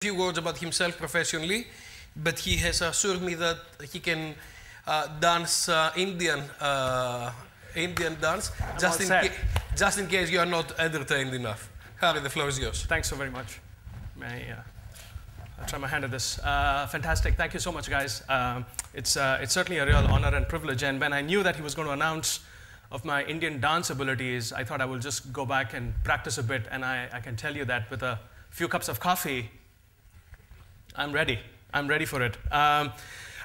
few words about himself professionally, but he has assured me that he can dance Indian dance, just in case you are not entertained enough. Harry, the floor is yours. Thanks so very much. I'll try my hand at this. Fantastic. Thank you so much, guys. It's certainly a real honor and privilege. And when I knew that he was going to announce of my Indian dance abilities, I thought I will just go back and practice a bit. And I can tell you that with a few cups of coffee, I'm ready. I'm ready for it.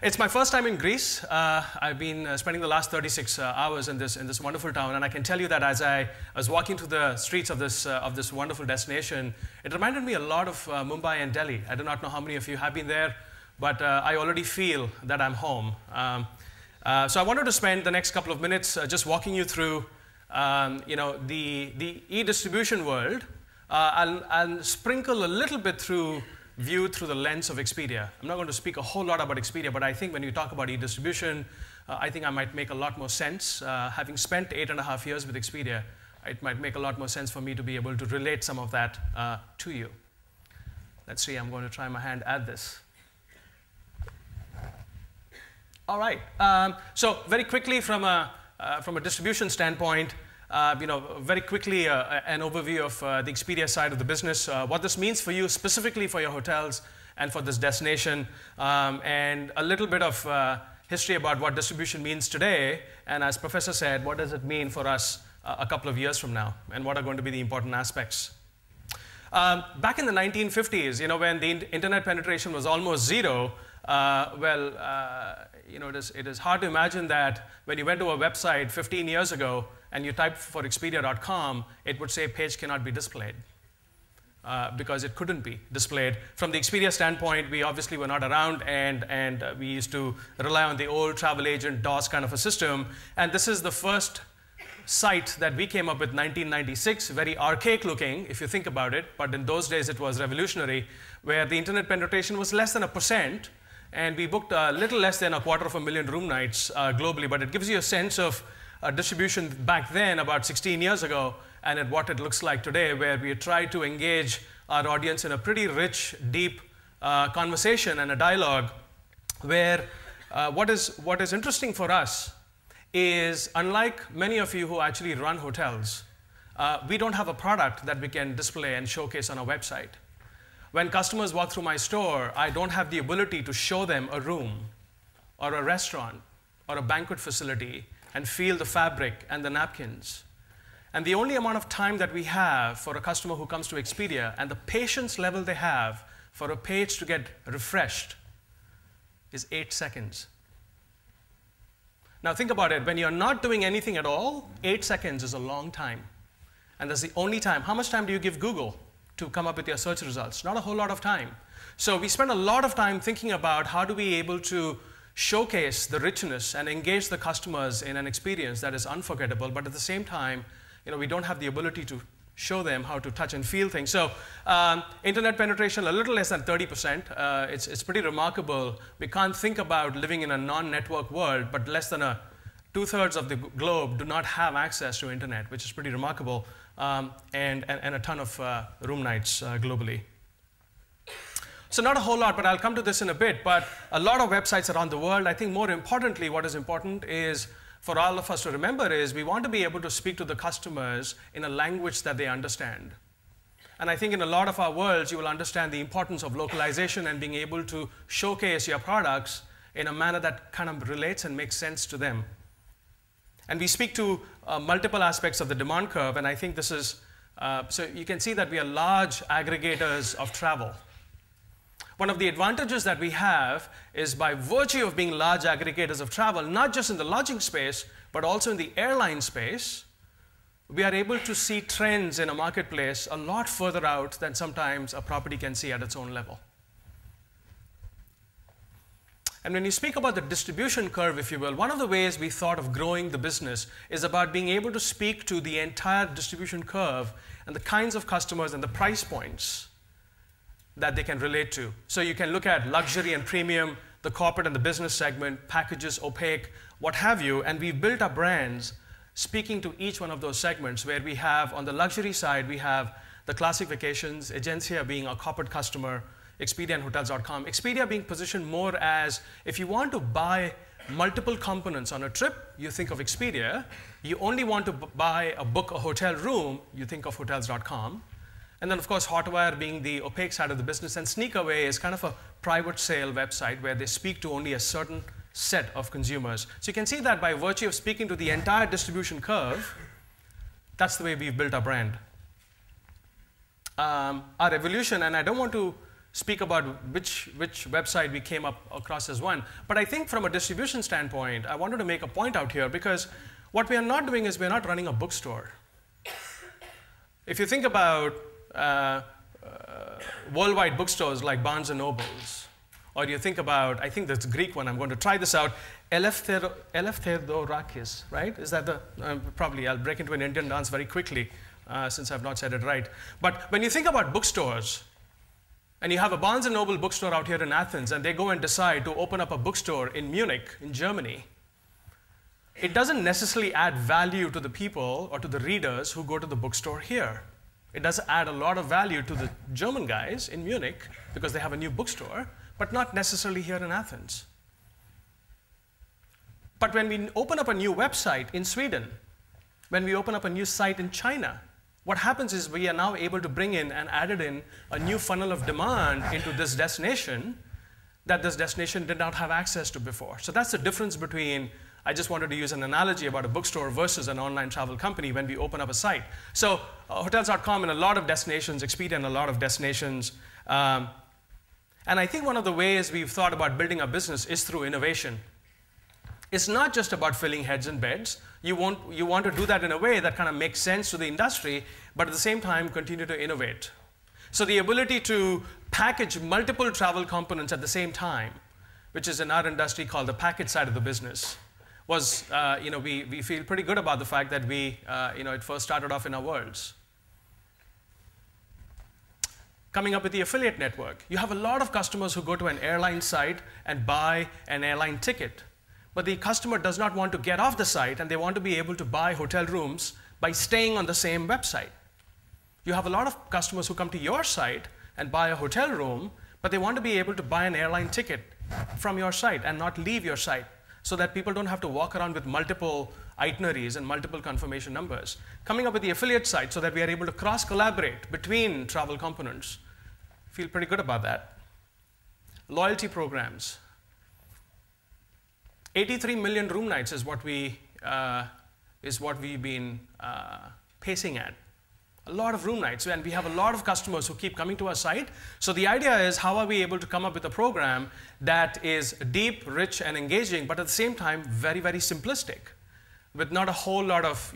It's my first time in Greece. I've been spending the last 36 hours in this wonderful town, and I can tell you that as I was walking through the streets of this wonderful destination, it reminded me a lot of Mumbai and Delhi. I do not know how many of you have been there, but I already feel that I'm home. So I wanted to spend the next couple of minutes just walking you through, the e-distribution world. I'll sprinkle a little bit viewed through the lens of Expedia. I'm not going to speak a whole lot about Expedia, but I think when you talk about e-distribution, I think I might make a lot more sense. Having spent 8.5 years with Expedia, it might make a lot more sense for me to be able to relate some of that to you. Let's see, I'm going to try my hand at this. All right, so very quickly from a distribution standpoint, very quickly an overview of the Expedia side of the business, what this means for you specifically for your hotels and for this destination, and a little bit of history about what distribution means today, and as Professor said, what does it mean for us a couple of years from now, and what are going to be the important aspects. Back in the 1950s, when the internet penetration was almost zero, it is hard to imagine that when you went to a website 15 years ago and you typed for Expedia.com, it would say page cannot be displayed because it couldn't be displayed. From the Expedia standpoint, we obviously were not around, and we used to rely on the old travel agent DOS kind of a system. And this is the first site that we came up with, 1996, very archaic looking, if you think about it, but in those days it was revolutionary, where the internet penetration was less than 1%, and we booked a little less than 250,000 room nights globally, but it gives you a sense of distribution back then, about 16 years ago, and at what it looks like today, where we try to engage our audience in a pretty rich, deep conversation and a dialogue, where what is interesting for us is, unlike many of you who actually run hotels, we don't have a product that we can display and showcase on our website. When customers walk through my store, I don't have the ability to show them a room or a restaurant or a banquet facility and feel the fabric and the napkins. And the only amount of time that we have for a customer who comes to Expedia and the patience level they have for a page to get refreshed is 8 seconds. Now think about it. When you're not doing anything at all, 8 seconds is a long time. And that's the only time. How much time do you give Google to come up with your search results? Not a whole lot of time. So we spend a lot of time thinking about how do we able to showcase the richness and engage the customers in an experience that is unforgettable, but at the same time, we don't have the ability to show them how to touch and feel things. So internet penetration, a little less than 30%. It's pretty remarkable. We can't think about living in a non-network world, but less than 2/3 of the globe do not have access to internet, which is pretty remarkable, and a ton of room nights globally. So not a whole lot, but I'll come to this in a bit, but a lot of websites around the world. I think more importantly, what is important is for all of us to remember is we want to be able to speak to the customers in a language that they understand. And I think in a lot of our worlds, you will understand the importance of localization and being able to showcase your products in a manner that kind of relates and makes sense to them. And we speak to multiple aspects of the demand curve, and I think this is, so you can see that we are large aggregators of travel. One of the advantages that we have is by virtue of being large aggregators of travel, not just in the lodging space, but also in the airline space, we are able to see trends in a marketplace a lot further out than sometimes a property can see at its own level. And when you speak about the distribution curve, if you will, one of the ways we thought of growing the business is about being able to speak to the entire distribution curve and the kinds of customers and the price points that they can relate to. So you can look at luxury and premium, the corporate and the business segment, packages, opaque, what have you, and we've built our brands speaking to each one of those segments, where we have, on the luxury side, we have the classic vacations, Agencia being our corporate customer, Expedia and Hotels.com. Expedia being positioned more as, if you want to buy multiple components on a trip, you think of Expedia. You only want to book a hotel room, you think of Hotels.com. And then, of course, Hotwire being the opaque side of the business, and Sneakaway is kind of a private sale website where they speak to only a certain set of consumers. So you can see that by virtue of speaking to the entire distribution curve, that's the way we've built our brand. Our evolution, and I don't want to speak about which website we came up across as one, but I think from a distribution standpoint, I wanted to make a point out here, because what we are not doing is we're not running a bookstore. If you think about worldwide bookstores like Barnes & Nobles, or you think about, I think that's a Greek one, I'm going to try this out, Eleftherodorakis, right? Is that the, probably I'll break into an Indian dance very quickly since I've not said it right. But when you think about bookstores, and you have a Barnes & Noble bookstore out here in Athens, and they go and decide to open up a bookstore in Munich, in Germany, it doesn't necessarily add value to the people or to the readers who go to the bookstore here. It does add a lot of value to the German guys in Munich because they have a new bookstore, but not necessarily here in Athens. But when we open up a new website in Sweden, when we open up a new site in China, what happens is we are now able to bring in and added in a new funnel of demand into this destination that this destination did not have access to before. So that's the difference between, I just wanted to use an analogy about a bookstore versus an online travel company when we open up a site. So Hotels.com in a lot of destinations, Expedia in a lot of destinations. And I think one of the ways we've thought about building a business is through innovation. It's not just about filling heads and beds. You want to do that in a way that kind of makes sense to the industry, but at the same time continue to innovate. So the ability to package multiple travel components at the same time, which is in our industry called the package side of the business, was, we feel pretty good about the fact that it first started off in our worlds. Coming up with the affiliate network. You have a lot of customers who go to an airline site and buy an airline ticket. But the customer does not want to get off the site, and they want to be able to buy hotel rooms by staying on the same website. You have a lot of customers who come to your site and buy a hotel room, but they want to be able to buy an airline ticket from your site and not leave your site, so that people don't have to walk around with multiple itineraries and multiple confirmation numbers. Coming up with the affiliate site so that we are able to cross-collaborate between travel components. Feel pretty good about that. Loyalty programs. 83 million room nights is what we've been pacing at. A lot of room nights, and we have a lot of customers who keep coming to our site. So the idea is, how are we able to come up with a program that is deep, rich, and engaging, but at the same time very, very simplistic, with not a whole lot of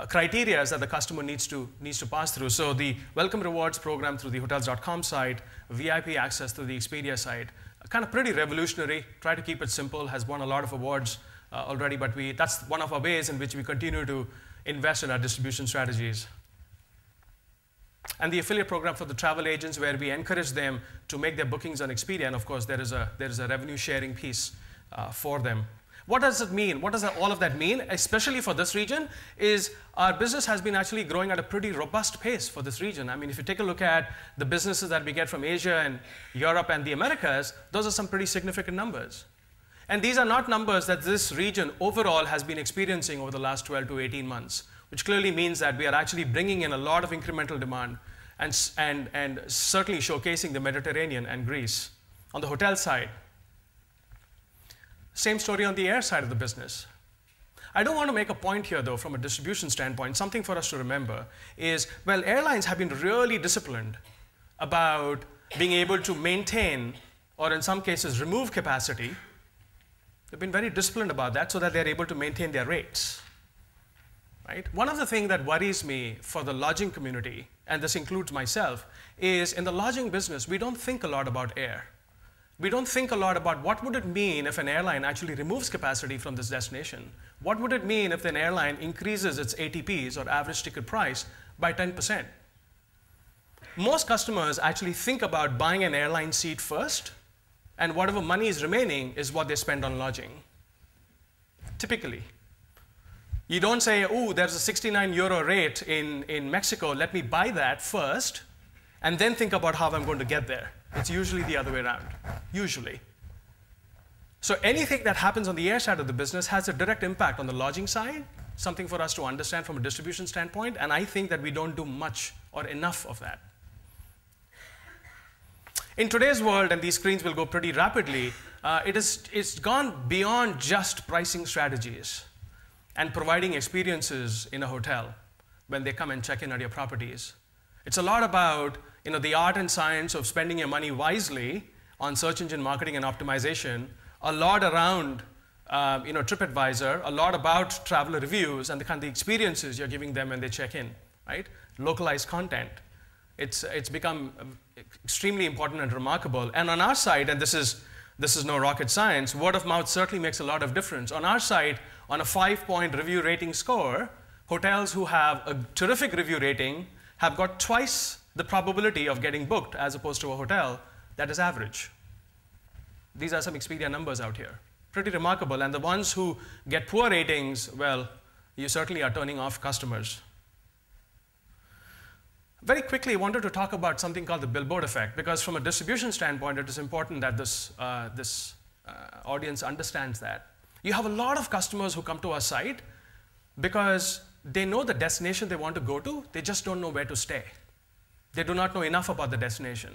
criteria that the customer needs to pass through. So the welcome rewards program through the Hotels.com site, VIP access through the Expedia site, kind of pretty revolutionary. Try to keep it simple, has won a lot of awards already, but that's one of our ways in which we continue to invest in our distribution strategies. And the affiliate program for the travel agents, where we encourage them to make their bookings on Expedia, and of course there is a revenue sharing piece for them. What does it mean? What does all of that mean, especially for this region, is our business has been actually growing at a pretty robust pace for this region. I mean, if you take a look at the businesses that we get from Asia and Europe and the Americas, those are some pretty significant numbers. And these are not numbers that this region overall has been experiencing over the last 12 to 18 months, which clearly means that we are actually bringing in a lot of incremental demand and certainly showcasing the Mediterranean and Greece. On the hotel side, same story on the air side of the business. I don't want to make a point here, though, from a distribution standpoint. Something for us to remember is, well, airlines have been really disciplined about being able to maintain, or in some cases remove capacity. They've been very disciplined about that so that they're able to maintain their rates. Right? One of the things that worries me for the lodging community, and this includes myself, is in the lodging business, we don't think a lot about air. We don't think a lot about what would it mean if an airline actually removes capacity from this destination. What would it mean if an airline increases its ATPs, or average ticket price, by 10%? Most customers actually think about buying an airline seat first, and whatever money is remaining is what they spend on lodging, typically. You don't say, oh, there's a €69 rate in Mexico, let me buy that first, and then think about how I'm going to get there. It's usually the other way around, usually. So anything that happens on the air side of the business has a direct impact on the lodging side, something for us to understand from a distribution standpoint, and I think that we don't do much or enough of that. In today's world, and these screens will go pretty rapidly, it's gone beyond just pricing strategies and providing experiences in a hotel when they come and check in at your properties. It's a lot about the art and science of spending your money wisely on search engine marketing and optimization, a lot around TripAdvisor, a lot about traveler reviews and the kind of experiences you're giving them when they check in, right? Localized content. It's become extremely important and remarkable. And on our side, and this is no rocket science, word of mouth certainly makes a lot of difference. On our side, on a 5-point review rating score, hotels who have a terrific review rating have got twice the probability of getting booked as opposed to a hotel that is average. These are some Expedia numbers out here. Pretty remarkable. And the ones who get poor ratings, well, you certainly are turning off customers. Very quickly, I wanted to talk about something called the billboard effect, because from a distribution standpoint, it is important that this audience understands that. You have a lot of customers who come to our site because they know the destination they want to go to, they just don't know where to stay. They do not know enough about the destination.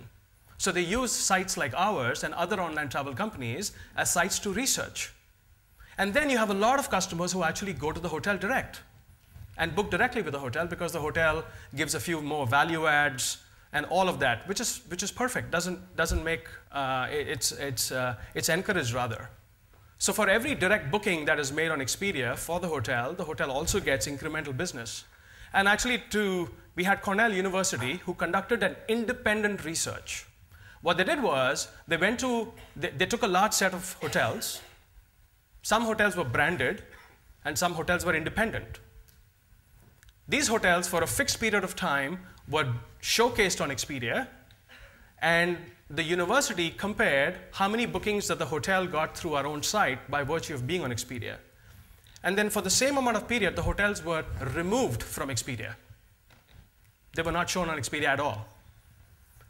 So they use sites like ours and other online travel companies as sites to research. And then you have a lot of customers who actually go to the hotel direct and book directly with the hotel because the hotel gives a few more value adds and all of that, which is perfect. Doesn't make it's encouraged rather. So for every direct booking that is made on Expedia for the hotel also gets incremental business. And actually, we had Cornell University who conducted an independent research. What they did was they took a large set of hotels. Some hotels were branded, and some hotels were independent. These hotels, for a fixed period of time, were showcased on Expedia, and the university compared how many bookings that the hotel got through our own site by virtue of being on Expedia. And then for the same amount of period, the hotels were removed from Expedia. They were not shown on Expedia at all,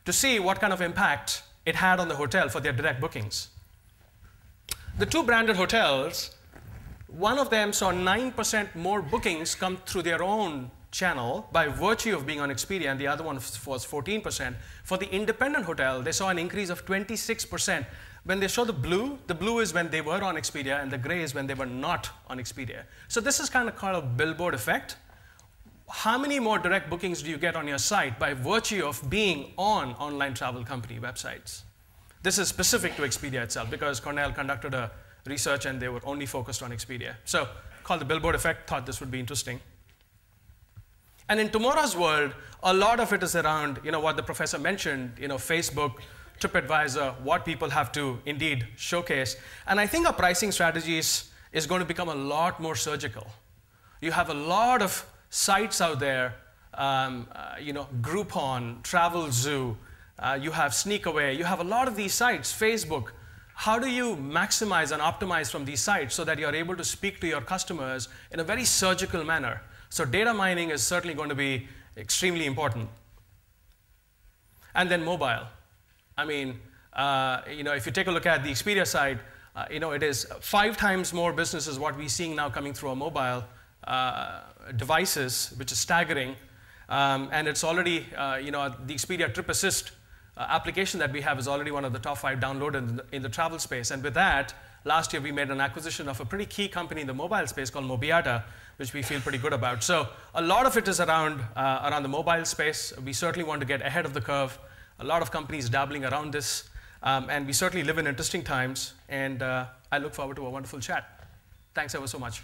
to see what kind of impact it had on the hotel for their direct bookings. The two branded hotels, one of them saw 9% more bookings come through their own channel by virtue of being on Expedia, and the other one was 14%. For the independent hotel, they saw an increase of 26%. When they show the blue is when they were on Expedia, and the gray is when they were not on Expedia. So this is kind of called a billboard effect. How many more direct bookings do you get on your site by virtue of being on online travel company websites? This is specific to Expedia itself because Cornell conducted a research and they were only focused on Expedia. So called the billboard effect, thought this would be interesting. And in tomorrow's world, a lot of it is around what the professor mentioned, Facebook, TripAdvisor, what people have to indeed showcase. And I think our pricing strategies is going to become a lot more surgical. You have a lot of sites out there, Groupon, Travelzoo, you have Sneakaway, you have a lot of these sites, Facebook. How do you maximize and optimize from these sites so that you're able to speak to your customers in a very surgical manner? So data mining is certainly going to be extremely important. And then mobile. I mean, if you take a look at the Expedia side, it is 5 times more business is what we're seeing now coming through our mobile devices, which is staggering. And it's already, the Expedia Trip Assist application that we have is already one of the top 5 downloaded in the travel space. And with that, last year we made an acquisition of a pretty key company in the mobile space called Mobiata, which we feel pretty good about. So a lot of it is around the mobile space. We certainly want to get ahead of the curve. A lot of companies dabbling around this. And we certainly live in interesting times. And I look forward to a wonderful chat. Thanks ever so much.